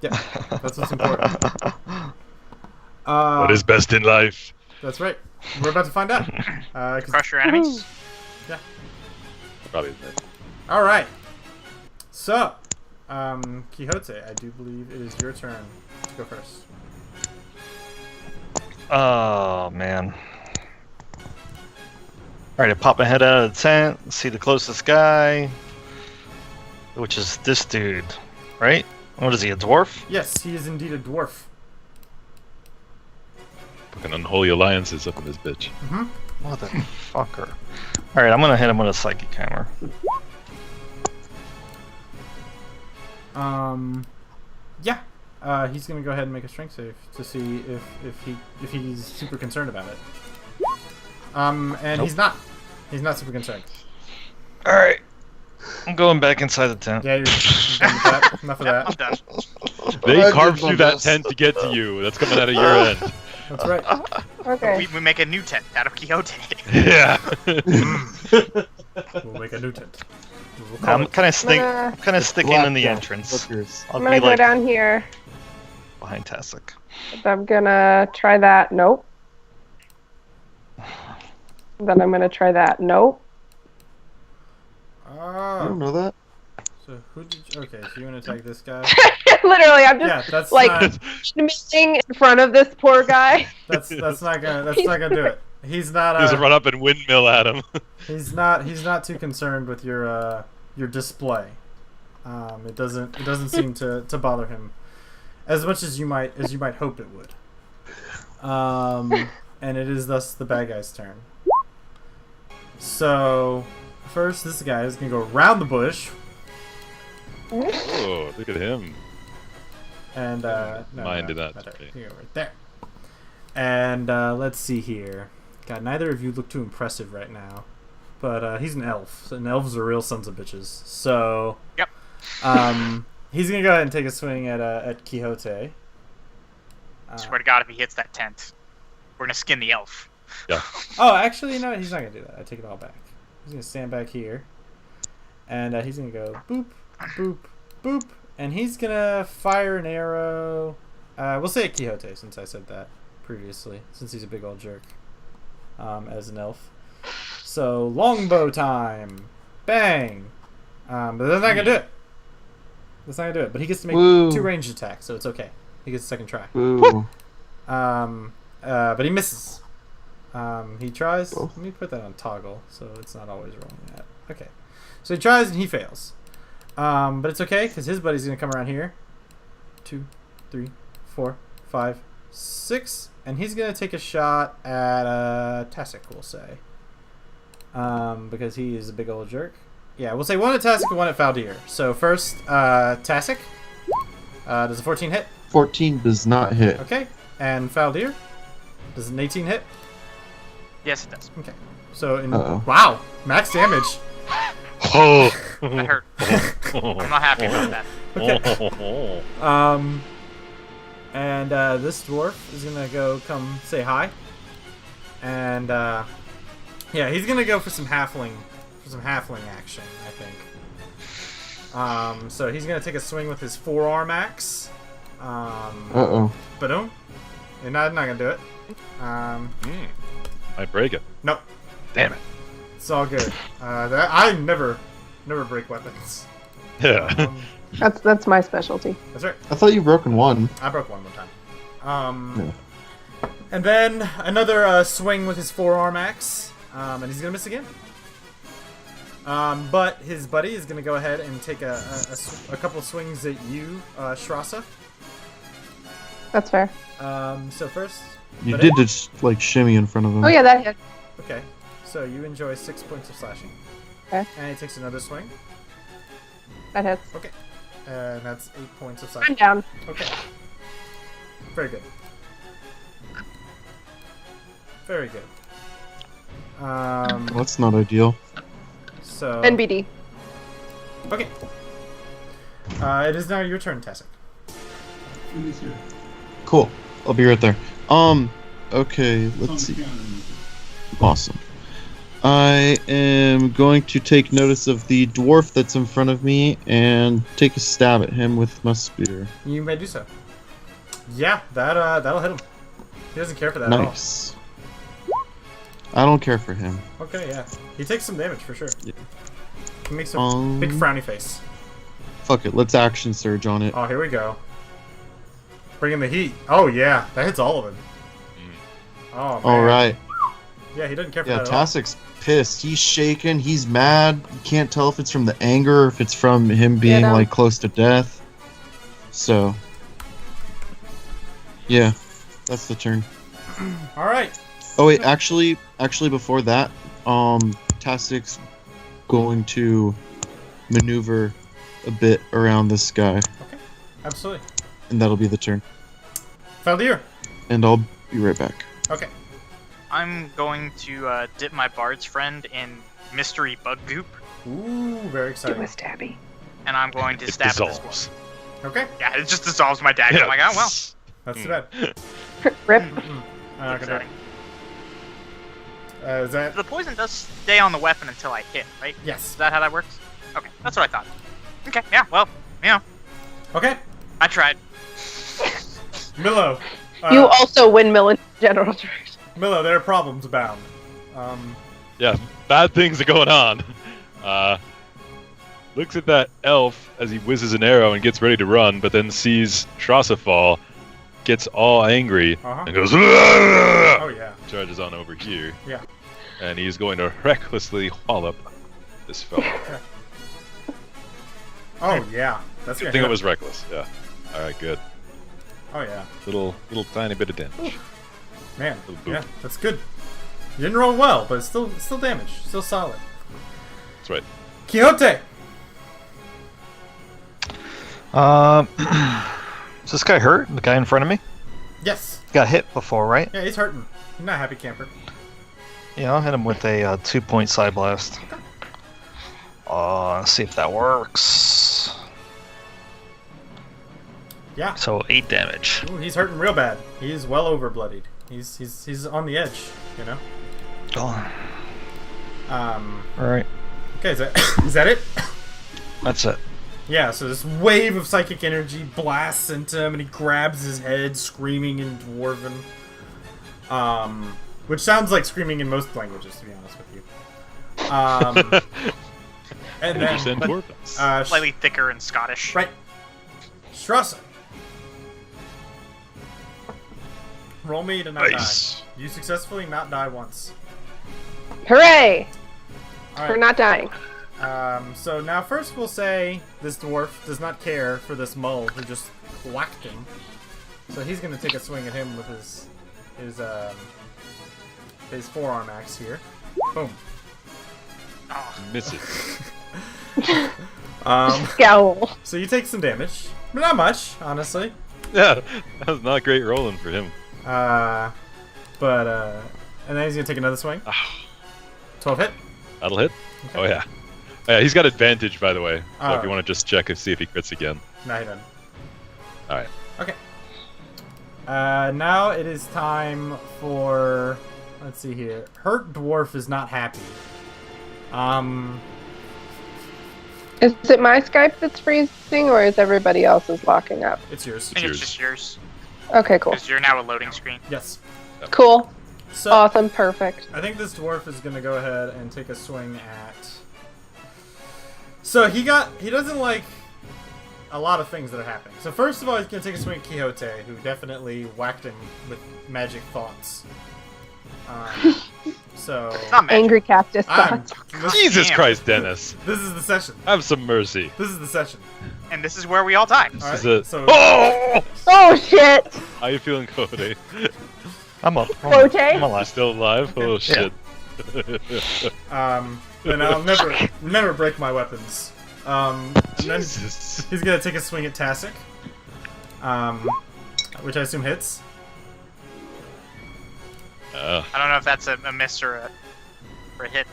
Yeah, that's what's important. What is best in life? That's right. We're about to find out. 'Cause- Crush your enemies. Probably that. all right. So, Quixote, I do believe it is your turn to go first. Oh man. Alright, I pop my head out of the tent, see the closest guy, which is this dude, right? What is he, a dwarf? Yes, he is indeed a dwarf. Fucking unholy alliances up in this bitch. Motherfucker. Alright, I'm gonna hit him with a psychic hammer. Yeah. He's gonna go ahead and make a strength save to see if he's super concerned about it. And Nope. he's not. He's not super concerned. Alright. I'm going back inside the tent. Yeah, you're done with that. Enough of I'm that. done. They I carved did my through that best. tent to get to you. That's coming out of your end. That's right. Okay. We make a new tent out of Quixote. Yeah. We'll make a new tent. We'll call I'm it- kind of sticking in the Blackjack, entrance. hookers. I'll I'm gonna be go like down here. behind Tastic. I'm gonna try that. Nope. Then I'm gonna try that. Nope. I don't know that. So who did you, okay, so you want to attack this guy? Literally, I'm just Yeah, that's like not, windmilling in front of this poor guy. that's not gonna do it. He's not Just run up and windmill at him. he's not too concerned with your display. It doesn't seem to bother him as much as you might hope it would. And it is thus the bad guy's turn. So first, this guy is gonna go around the bush Oh, look at him. and Mine did that. not there. You go right there. And let's see here. God, neither of you look too impressive right now. But he's an elf, and elves are real sons of bitches. So Yep. he's gonna go ahead and take a swing at Quixote. Swear to God, if he hits that tent, we're gonna skin the elf. Yeah. Oh, actually, you know what? He's not gonna do that. I take it all back. He's gonna stand back here, and he's gonna go boop, boop, boop, and he's gonna fire an arrow. We'll say at Quixote since I said that previously, since he's a big old jerk. As an elf. So longbow time, bang. But that's not gonna do it. That's not gonna do it. But he gets to make Woo. 2 ranged attacks, so it's okay. He gets a second try. Ooh. But he misses. He tries. Oh. Let me put that on toggle, so it's not always rolling that. Okay. So he tries and he fails. But it's okay because his buddy's gonna come around here. 2, 3, 4, 5, 6, and he's gonna take a shot at Tastic. We'll say, because he is a big old jerk. Yeah, we'll say one at Tastic and one at Faldir. So first, Tastic. Does a 14 hit? 14 does not hit. Okay. And Faldir? Does an 18 hit? Yes, it does. Okay. So in Uh-oh. wow, max damage. Oh. That hurt. I'm not happy about that. Okay. And this dwarf is gonna come say hi. And yeah, he's gonna go for some halfling action, I think. So he's gonna take a swing with his forearm axe. Uh-oh. Boom. You're not gonna do it. I break it. Nope. Damn it. It's all good. I never break weapons. Yeah. That's my specialty. That's right. I thought you broken one. I broke one more time. Yeah. And then another swing with his forearm axe, and he's gonna miss again. But his buddy is gonna go ahead and take a couple swings at you, Shrasa. That's fair. So first, You but did just like shimmy in front of him. Oh yeah, that hit. okay. So you enjoy 6 points of slashing. Okay. And he takes another swing. That hits. Okay. And that's 8 points of I'm psychic. down. Okay. Very good. Very good. That's not ideal. So. NBD. Okay. It is now your turn, Tassie. Cool. I'll be right there. Okay, let's see. Awesome. I am going to take notice of the dwarf that's in front of me and take a stab at him with my spear. You may do so. Yeah, that'll hit him. He doesn't care for that at all. Nice. I don't care for him. Okay, yeah. He takes some damage for sure. Yeah. He makes a big frowny face. Fuck it, let's action surge on it. Oh, here we go. Bringing the heat. Oh, yeah. That hits all of him. Oh, man. Alright. Yeah, he doesn't care for Yeah, that at all. Tassik's pissed. He's shaking. He's mad. You can't tell if it's from the anger or if it's from him being no. like close to death. So, yeah, that's the turn. All right. Oh wait, actually, before that, Tassik's going to maneuver a bit around this guy, Okay. Absolutely. and that'll be the turn. Faldir. And I'll be right back. Okay. I'm going to dip my bard's friend in mystery bug goop, Ooh, very Do exciting. a stabby. and I'm going to It stab at this dissolves. one. Okay. Yeah, it just dissolves my dagger. I'm like, oh well. That's too bad. Rip. I'm not gonna. Exciting. Is that? The poison does stay on the weapon until I hit, right? Is Yes. that how that works? Okay, that's what I thought. Okay, yeah, well, you know, Okay. I tried. Milo. You also windmill in general direction. Milo, there are problems abound. Yeah, bad things are going on. Looks at that elf as he whizzes an arrow and gets ready to run, but then sees Trassa fall, gets all angry, Uh-huh. and goes, Oh yeah. charges on over here. Yeah. And he's going to recklessly wallop this fellow. Oh yeah. That's I gonna think hit it was reckless, yeah. Alright, good. him. Oh yeah. Little tiny bit of damage. Man. Little boop. Yeah. That's good. You didn't roll well, but it's still damage. Still solid. That's right. Quixote. Is this guy hurt? The guy in front of me? Yes. Got hit before, right? Yeah, he's hurting. He's not a happy camper. Yeah, I'll hit him with a 2-point side blast. See if that works. Yeah. So 8 damage. Ooh, he's hurting real bad. He's well over bloodied. He's on the edge. You know. Oh, All right, Okay. Is that it? that's it. Yeah, so this wave of psychic energy blasts into him, and he grabs his head, screaming in Dwarven. Which sounds like screaming in most languages, to be honest with you. And then, Understand dwarves. Slightly thicker and Scottish. right, Strasser. Roll me to not Nice. die. You successfully not die once. Hooray! All For right. not dying. So now first we'll say this dwarf does not care for this mull who just whacked him. So he's gonna take a swing at him with his forearm axe here. Boom. Oh, Misses. Scowl. So you take some damage, but not much, honestly. Yeah, that was not great rolling for him. And then he's gonna take another swing. 12 hit. That'll hit. Okay. Oh yeah. Yeah, he's got advantage, by the way. So if Oh. you want to just check and see if he crits again. No, he doesn't. All right. Okay. Now it is time for. Let's see here. Hurt dwarf is not happy. Is it my Skype that's freezing, or is everybody else's locking up? It's yours. I think yours. it's just yours. Okay, cool. Because you're now a loading screen. Yes. Cool. So Awesome. Perfect. I think this dwarf is gonna go ahead and take a swing at. So he doesn't like a lot of things that are happening. So first of all, he's gonna take a swing at Quixote, who definitely whacked him with magic thoughts. So Not magic. Angry cactus I'm, thoughts. Jesus Damn. Christ, Dennis. this is the session. Have some mercy. This is the session. And this is where we all die. All This right. is a... So Oh! Oh shit! How you feeling, Cody? I'm up. Quote? I'm You alive. still alive? Oh shit. the then I'll never break my weapons. And then Jesus. he's gonna take a swing at Tasik, which I assume hits. I don't know if that's a miss or a hit.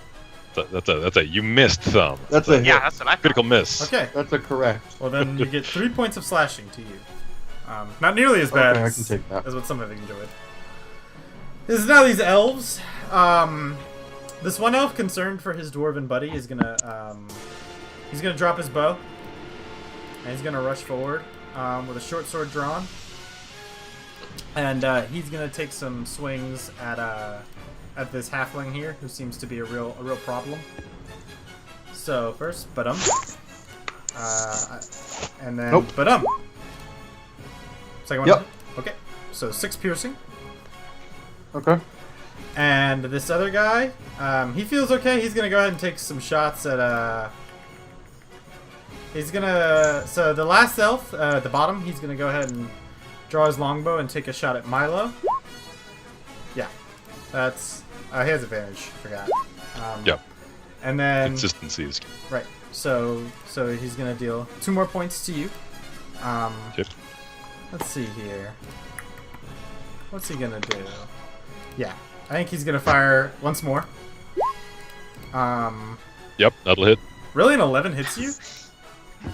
That's a you missed thumb. That's a hit. Yeah, that's what I thought. Critical miss. Okay. That's a correct. Well, then you get 3 points of slashing to you. Not nearly as bad Okay, I as, can take that. as what some of you enjoyed. This is now these elves. This one elf, concerned for his dwarven buddy, is gonna drop his bow, and he's gonna rush forward with a short sword drawn, and he's gonna take some swings at this halfling here, who seems to be a real problem. So first, and then Nope. Second one. Yep. Okay. So 6 piercing. Okay. And this other guy, he feels okay. He's gonna go ahead and take some shots at so the last elf, at the bottom, he's gonna go ahead and draw his longbow and take a shot at Milo. Yeah. That's he has advantage, forgot. Yep. And then Consistency is. right. So he's gonna deal 2 more points to you. Yep. Let's see here. What's he gonna do? Yeah, I think he's gonna fire once more. Yep, that'll hit. Really, an 11 hits you?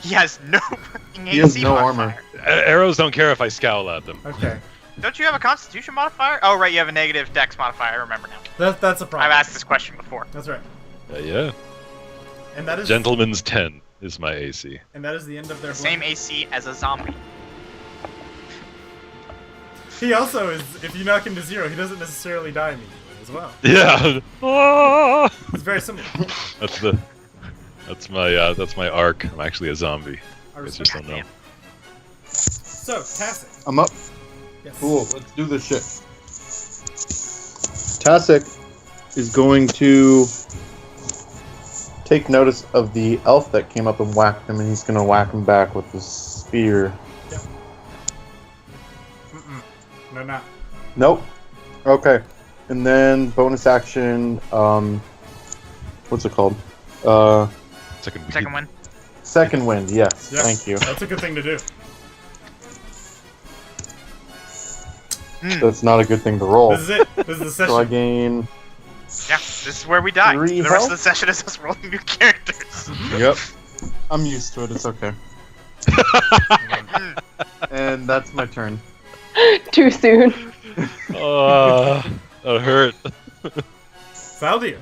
He has no fucking AC He has no modifier. armor. Arrows don't care if I scowl at them. Okay, Don't you have a Constitution modifier? Oh, right, you have a negative Dex modifier. I remember now. that's a problem. I've asked this question before. That's right. Yeah. And that is Gentleman's 10 is my AC. And that is the end of their Same blood. AC as a zombie. He also is. If you knock him to 0, he doesn't necessarily die immediately as well. Yeah. Ah! It's very similar. That's my arc. I'm actually a zombie. I I just respect. don't know. So, Tasik. I'm up. Yes. Cool. Let's do this shit. Tasik is going to take notice of the elf that came up and whacked him, and he's going to whack him back with the spear. No, not. Nope. Okay. And then bonus action. What's it called? Second one. Second wind. Yes. Yes. Thank you. That's a good thing to do. That's not a good thing to roll. This is it. This is the So I session. gain. Yeah, this is where we die. 3 The rest of health? the session is us rolling new characters. Yep. I'm used to it. It's okay. And that's my turn. Too soon. That hurt. Valdir.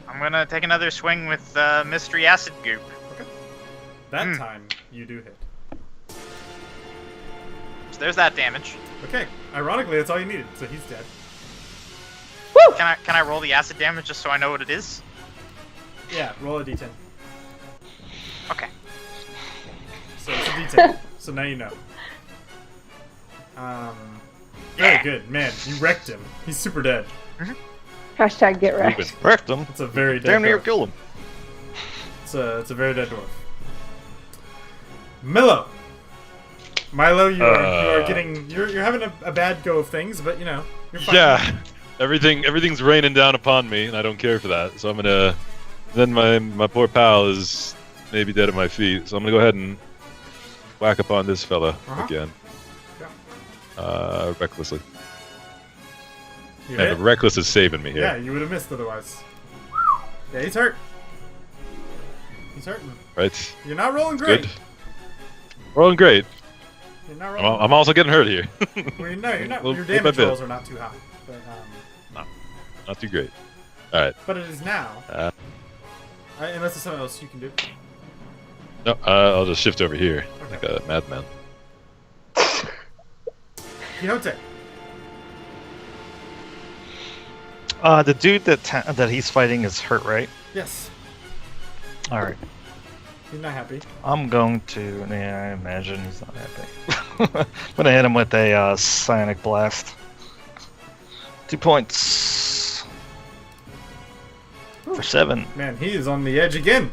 I'm gonna take another swing with Mystery Acid Goop. That time, you do hit. So there's that damage. Okay. Ironically, that's all you needed. So he's dead. Can I roll the acid damage just so I know what it is? Yeah. Roll a d10. Okay. So it's a d10. So now you know. Very Yeah. good, man. You wrecked him. He's super dead. Hashtag get wrecked. Wrecked him. It's a very dead Damn near dwarf. killed him. It's a very dead dwarf. Milo, you are getting you're having a bad go of things, but you know you're fine. Yeah. Everything's raining down upon me, and I don't care for that. So I'm gonna. Then my poor pal is maybe dead at my feet, so I'm gonna go ahead and whack upon this fella again. Recklessly. You And hit? the reckless is saving me here. Yeah, you would have missed otherwise. Yeah, he's hurt. He's hurting. Right. You're not rolling great. Good. Rolling great. You're not rolling. I'm also getting hurt here. Well, you're not. Little- Your little damage bit. rolls are not too high, but Not too great. All right. but it is now. Uh, Unless there's something else you can do. No, I'll just shift over here like a madman. Quixote. The dude that he's fighting is hurt, right? Yes. All right. He's not happy. I'm going to. Yeah, I imagine he's not happy. I'm gonna hit him with a psionic blast. 2 points for 7. Man, he is on the edge again.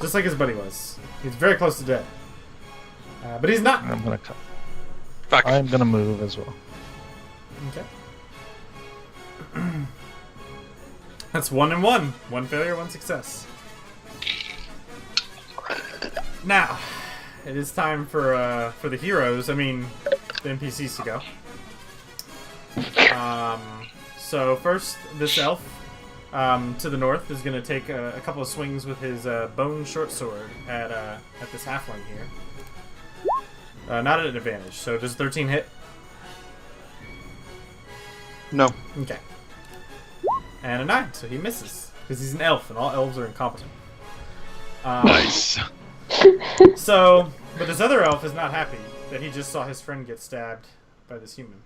Just like his buddy was. He's very close to dead. But he's not. I'm gonna. Fuck. I'm gonna move as well. Okay. That's 1 and 1. 1 failure, 1 success. Now, it is time for the heroes. I mean, the NPCs to go. So first, this elf to the north is going to take a couple of swings with his bone short sword at this halfling here. Not at an advantage. So does 13 hit? No. Okay. And a 9, so he misses because he's an elf, and all elves are incompetent. Nice. So, but this other elf is not happy that he just saw his friend get stabbed by this human.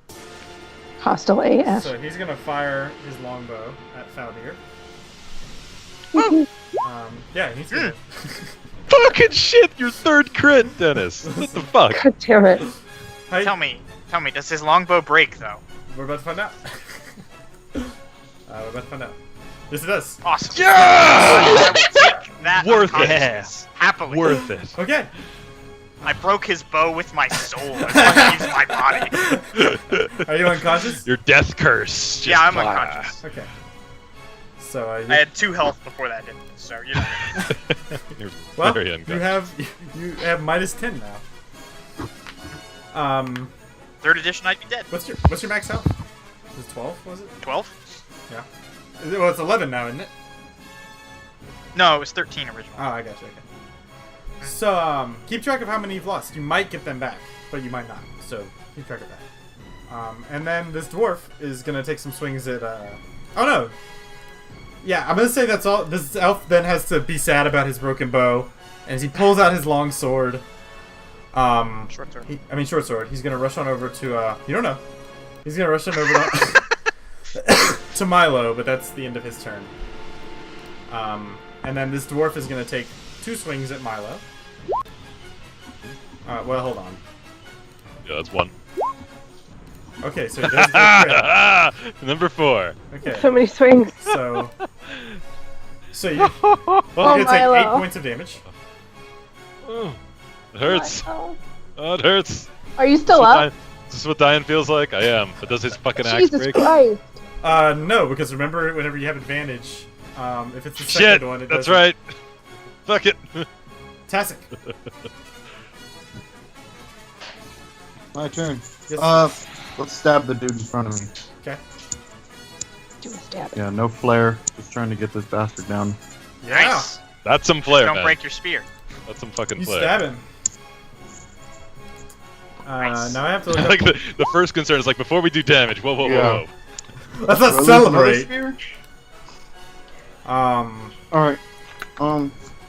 Hostile AF. So he's gonna fire his longbow at Faldir. Yeah, he's gonna. Fucking shit! Your third crit, Dennis. What the fuck? God damn it. Hey, Tell me, does his longbow break though? we're about to find out. We're about to find out. Yes, it does. Awesome. Yeah! I will take that Worth it. unconsciousness happily. Worth it. Okay. I broke his bow with my soul as much as my body. Are you unconscious? Your death curse. Just Yeah, I'm blah. unconscious. Okay. So I had 2 health before that hit, so you know. You're well, very you unconscious. have minus 10 now. 3rd edition, I'd be dead. What's your max health? Is it 12? Was it? 12? Yeah. Well, it's 11 now, isn't it? No, it was 13 originally. Oh, I got you. Okay. So, keep track of how many you've lost. You might get them back, but you might not. So, keep track of that. And then this dwarf is gonna take some swings at. Oh no. Yeah, I'm gonna say that's all. This elf then has to be sad about his broken bow, and as he pulls out his long sword. Short sword. Short sword. He's gonna rush on over to. You don't know. He's gonna rush on over to, to Milo, but that's the end of his turn. And then this dwarf is gonna take 2 swings at Milo. Well, hold on. Yeah, that's 1. Okay, so he does the crit. Number 4. Okay, So many swings. so you're Oh, gonna take 8 Milo. points of damage. Oh, it hurts. Milo. Oh, it hurts. Are you still up? Is this what dying feels like? I am. But does his fucking axe Jesus break? Christ. No, because remember, whenever you have advantage, if it's the Shit, second one, it that's doesn't. right. Fuck it. Tasik. My turn. Yes. Let's stab the dude in front of me. Okay. Do a stab. Yeah, no flare. Just trying to get this bastard down. Yeah. Nice. That's some flair, Don't man. break your spear. That's some fucking You flair. stab him. Nice. Now I have to look up. Like the first concern is like before we do damage. Whoa, whoa, whoa, Yeah. whoa. Let's not Release celebrate. another spear? Okay. Alright.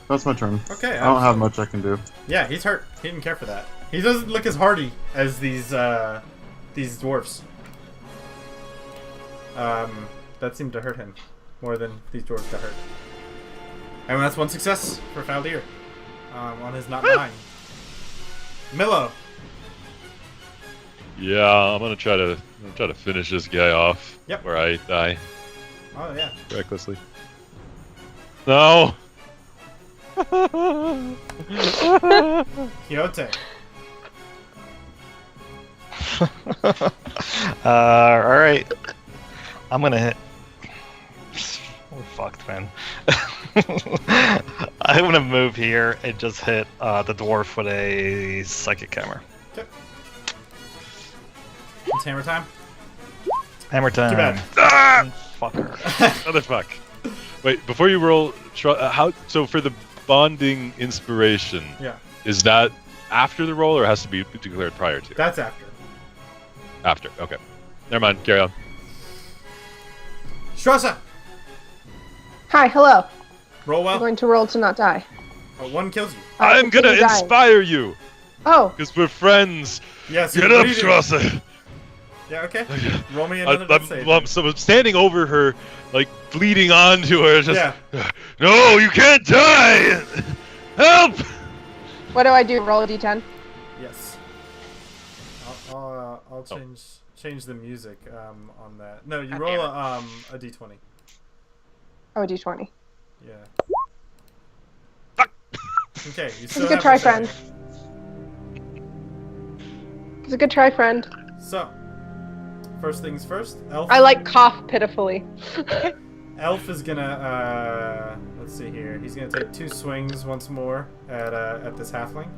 That's my turn. Okay. I don't have much I can do. Yeah, he's hurt. He didn't care for that. He doesn't look as hardy as these dwarfs. That seemed to hurt him more than these dwarves got hurt. And that's 1 success for Faldir on his not 9. Milo. Yeah, I'm gonna try to finish this guy off. Yep. Where I die Oh yeah. recklessly. No. Quixote. Alright. I'm gonna hit. We're fucked, man. I'm gonna move here and just hit the dwarf with a psychic hammer. Okay. It's hammer time. Hammer time. Too bad. Ah! Fucker. Motherfuck. Wait, before you roll, how? So for the bonding inspiration, Yeah. is that after the roll or has to be declared prior to? That's after. After. Okay. Never mind. Carry on. Strasza. Hi, hello. Roll I'm well. going to roll to not die. 1 kills you. I'm gonna continue dying. inspire you Oh, because we're friends. Yes. Get what up, do you do? Strasser. Yeah. Okay. Roll me another death save. So I'm standing over her, like bleeding onto her. Just, Yeah. no, you can't die. Help! what do I do? Roll a d10? Yes. I'll change the music on that. No, you God roll damn a d20. Oh, a d20. Yeah. Fuck. Okay. You It's still a good have try, the friend. save. It's a good try, friend. So, first things first. Elf. I like cough pitifully. Elf is gonna let's see here. He's gonna take 2 swings once more at this halfling.